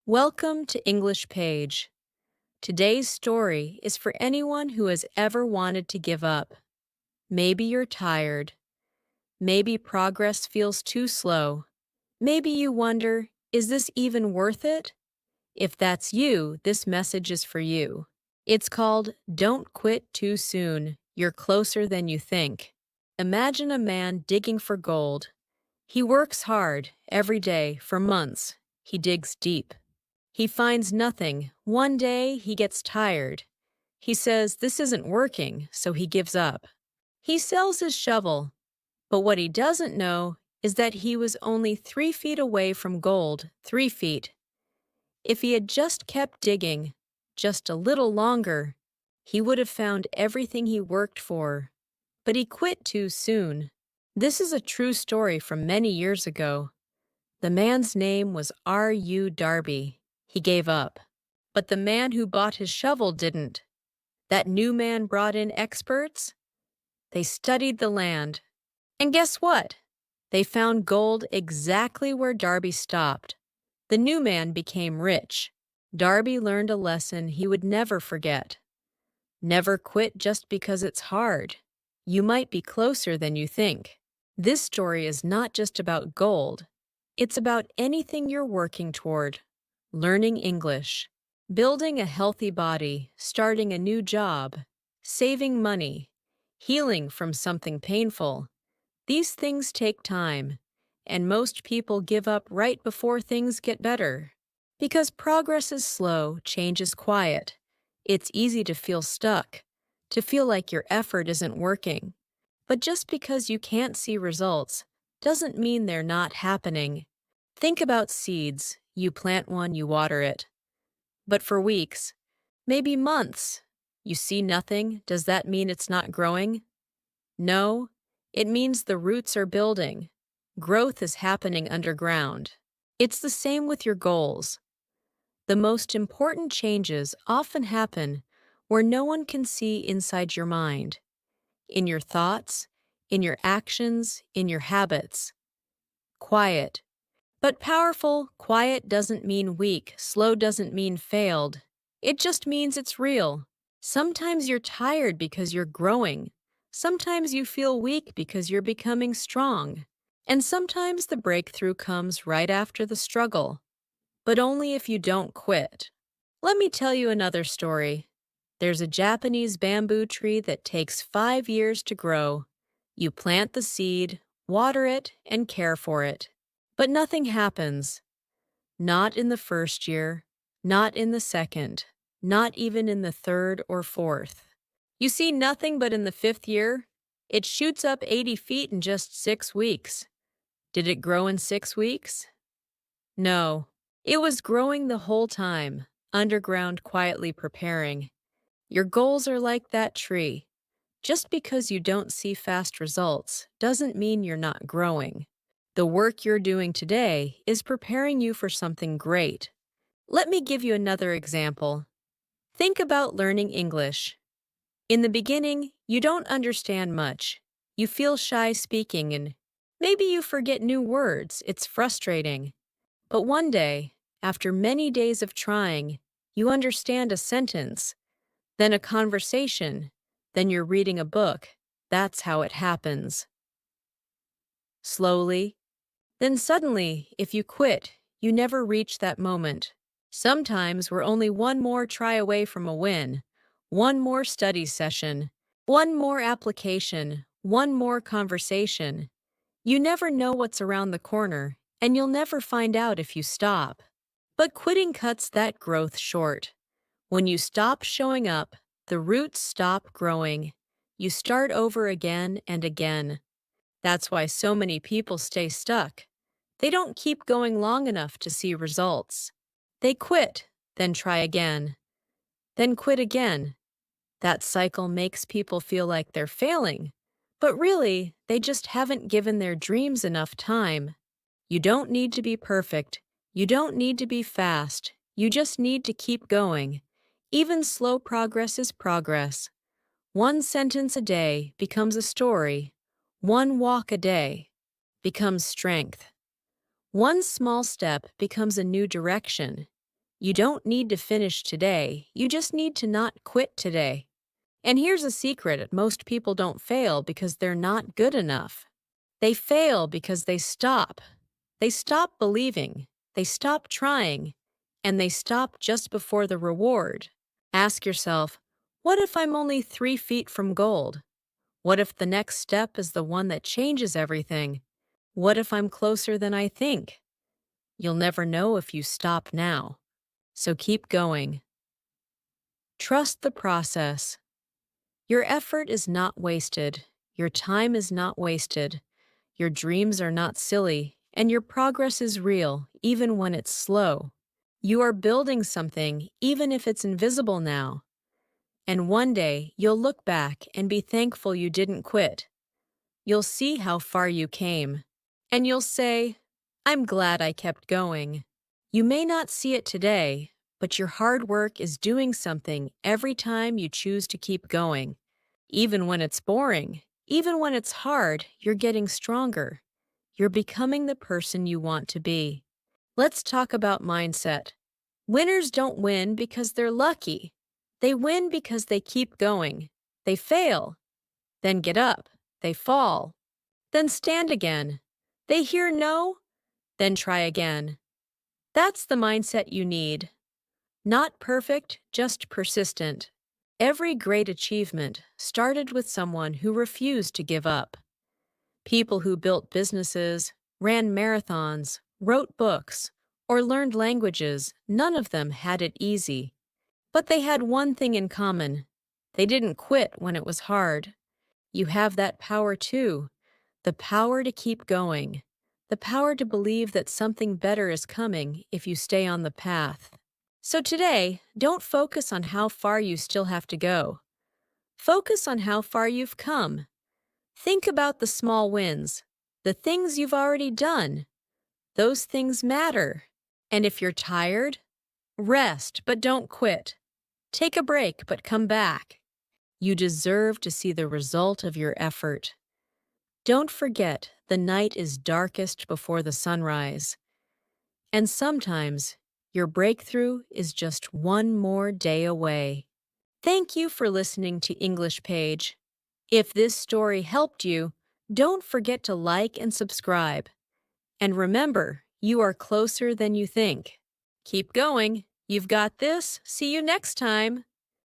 Welcome to English Page. Today's story is for anyone who has ever wanted to give up. Maybe you're tired. Maybe progress feels too slow. Maybe you wonder, is this even worth it? If that's you, this message is for you. It's called Don't Quit Too Soon. You're closer than you think. Imagine a man digging for gold. He works hard every day for months. He digs deep. He finds nothing. One day, he gets tired. He says this isn't working, so he gives up. He sells his shovel, but what he doesn't know is that he was only 3 feet away from gold, 3 feet. If he had just kept digging, just a little longer, he would have found everything he worked for. But he quit too soon. This is a true story from many years ago. The man's name was R.U. Darby. He gave up. But the man who bought his shovel didn't. That new man brought in experts. They studied the land. And guess what? They found gold exactly where Darby stopped. The new man became rich. Darby learned a lesson he would never forget. Never quit just because it's hard. You might be closer than you think. This story is not just about gold. It's about anything you're working toward. Learning English, building a healthy body, starting a new job, saving money, healing from something painful. These things take time, and most people give up right before things get better. Because progress is slow, change is quiet. It's easy to feel stuck, to feel like your effort isn't working. But just because you can't see results doesn't mean they're not happening. Think about seeds. You plant one, you water it. But for weeks, maybe months, you see nothing. Does that mean it's not growing? No, it means the roots are building. Growth is happening underground. It's the same with your goals. The most important changes often happen where no one can see inside your mind. In your thoughts, in your actions, in your habits. Quiet. But powerful, quiet doesn't mean weak, slow doesn't mean failed. It just means it's real. Sometimes you're tired because you're growing. Sometimes you feel weak because you're becoming strong. And sometimes the breakthrough comes right after the struggle. But only if you don't quit. Let me tell you another story. There's a Japanese bamboo tree that takes 5 years to grow. You plant the seed, water it, and care for it. But nothing happens. Not in the first year, not in the second, not even in the third or fourth. You see nothing but in the 5th year, it shoots up 80 feet in just 6 weeks. Did it grow in 6 weeks? No. It was growing the whole time, underground quietly preparing. Your goals are like that tree. Just because you don't see fast results doesn't mean you're not growing. The work you're doing today is preparing you for something great. Let me give you another example. Think about learning English. In the beginning, you don't understand much. You feel shy speaking and maybe you forget new words. It's frustrating. But one day, after many days of trying, you understand a sentence, then a conversation, then you're reading a book. That's how it happens. Slowly. Then suddenly, if you quit, you never reach that moment. Sometimes we're only one more try away from a win, one more study session, one more application, one more conversation. You never know what's around the corner, and you'll never find out if you stop. But quitting cuts that growth short. When you stop showing up, the roots stop growing. You start over again and again. That's why so many people stay stuck. They don't keep going long enough to see results. They quit, then try again, then quit again. That cycle makes people feel like they're failing, but really, they just haven't given their dreams enough time. You don't need to be perfect. You don't need to be fast. You just need to keep going. Even slow progress is progress. One sentence a day becomes a story. One walk a day becomes strength. One small step becomes a new direction. You don't need to finish today, you just need to not quit today. And here's a secret: most people don't fail because they're not good enough. They fail because they stop. They stop believing, they stop trying, and they stop just before the reward. Ask yourself, what if I'm only 3 feet from gold? What if the next step is the one that changes everything? What if I'm closer than I think? You'll never know if you stop now. So keep going. Trust the process. Your effort is not wasted. Your time is not wasted. Your dreams are not silly, and your progress is real, even when it's slow. You are building something, even if it's invisible now. And one day, you'll look back and be thankful you didn't quit. You'll see how far you came. And you'll say, I'm glad I kept going. You may not see it today, but your hard work is doing something every time you choose to keep going. Even when it's boring, even when it's hard, you're getting stronger. You're becoming the person you want to be. Let's talk about mindset. Winners don't win because they're lucky. They win because they keep going. They fail, then get up. They fall, then stand again. They hear no, then try again. That's the mindset you need. Not perfect, just persistent. Every great achievement started with someone who refused to give up. People who built businesses, ran marathons, wrote books, or learned languages, none of them had it easy. But they had one thing in common: they didn't quit when it was hard. You have that power too, the power to keep going, the power to believe that something better is coming if you stay on the path. So today, don't focus on how far you still have to go. Focus on how far you've come. Think about the small wins, the things you've already done. Those things matter. And if you're tired, rest, but don't quit. Take a break, but come back. You deserve to see the result of your effort. Don't forget, the night is darkest before the sunrise. And sometimes, your breakthrough is just one more day away. Thank you for listening to English Page. If this story helped you, don't forget to like and subscribe. And remember, you are closer than you think. Keep going. You've got this. See you next time.